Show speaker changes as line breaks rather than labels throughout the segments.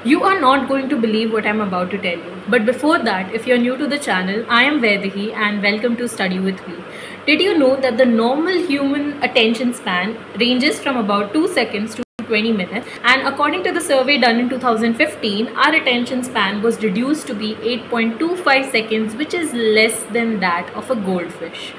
You are not going to believe what I'm about to tell you. But before that, if you're new to the channel, I am Vaidehi and welcome to Study With Me. Did you know that the normal human attention span ranges from about 2 seconds to 20 minutes, and according to the survey done in 2015, our attention span was reduced to be 8.25 seconds, which is less than that of a goldfish.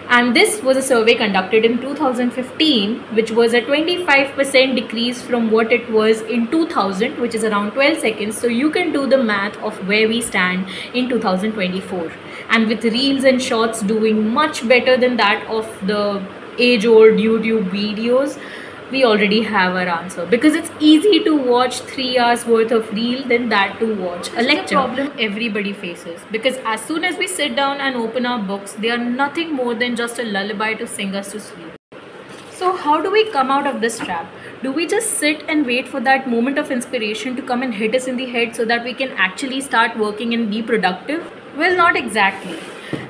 And this was a survey conducted in 2015, which was a 25% decrease from what it was in 2000, which is around 12 seconds. So you can do the math of where we stand in 2024. And with reels and shorts doing much better than that of the age-old YouTube videos, we already have our answer, because it's easy to watch 3 hours worth of reel than that to watch a lecture. Problem everybody faces, because as soon as we sit down and open our books, they are nothing more than just a lullaby to sing us to sleep. So how do we come out of this trap? Do we just sit and wait for that moment of inspiration to come and hit us in the head so that we can actually start working and be productive? Well, not exactly.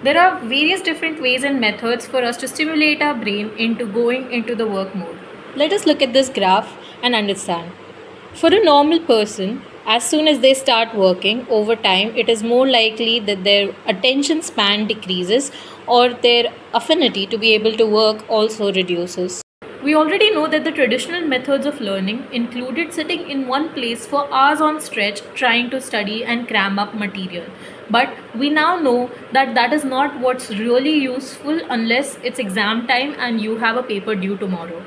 There are various different ways and methods for us to stimulate our brain into going into the work mode. Let us look at this graph and understand. For a normal person, as soon as they start working, over time, it is more likely that their attention span decreases or their affinity to be able to work also reduces. We already know that the traditional methods of learning included sitting in one place for hours on stretch trying to study and cram up material. But we now know that that is not what's really useful unless it's exam time and you have a paper due tomorrow.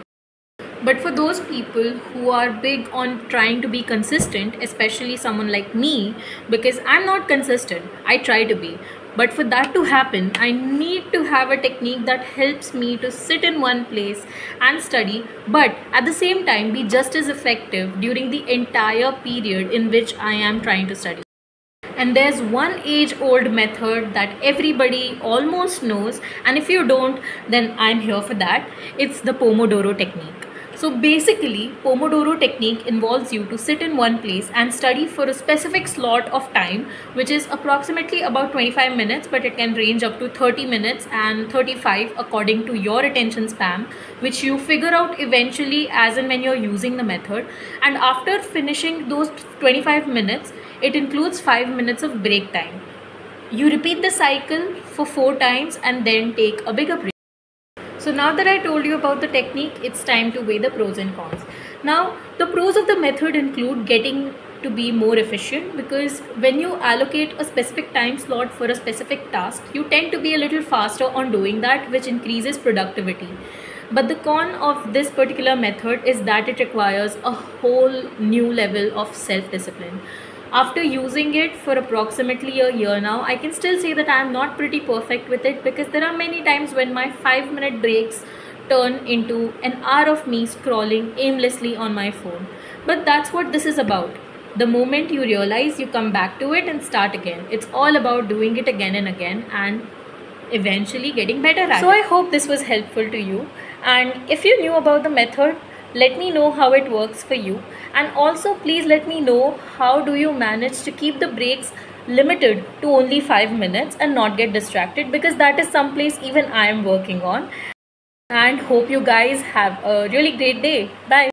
But for those people who are big on trying to be consistent, especially someone like me, because I'm not consistent, I try to be. But for that to happen, I need to have a technique that helps me to sit in one place and study, but at the same time be just as effective during the entire period in which I am trying to study. And there's one age-old method that everybody almost knows, and if you don't, then I'm here for that. It's the Pomodoro technique. So basically, Pomodoro technique involves you to sit in one place and study for a specific slot of time, which is approximately about 25 minutes, but it can range up to 30 minutes and 35 according to your attention span, which you figure out eventually as and when you're using the method. And after finishing those 25 minutes, it includes 5 minutes of break time. You repeat the cycle for 4 times and then take a bigger break. So now that I told you about the technique, it's time to weigh the pros and cons. Now, the pros of the method include getting to be more efficient, because when you allocate a specific time slot for a specific task, you tend to be a little faster on doing that, which increases productivity. But the con of this particular method is that it requires a whole new level of self-discipline. After using it for approximately a year now, I can still say that I am not pretty perfect with it, because there are many times when my 5-minute breaks turn into an hour of me scrolling aimlessly on my phone. But that's what this is about. The moment you realize, you come back to it and start again. It's all about doing it again and again and eventually getting better at it. So I hope this was helpful to you. And if you knew about the method, let me know how it works for you. And also please let me know how do you manage to keep the breaks limited to only 5 minutes and not get distracted, because that is someplace even I am working on. And hope you guys have a really great day. Bye.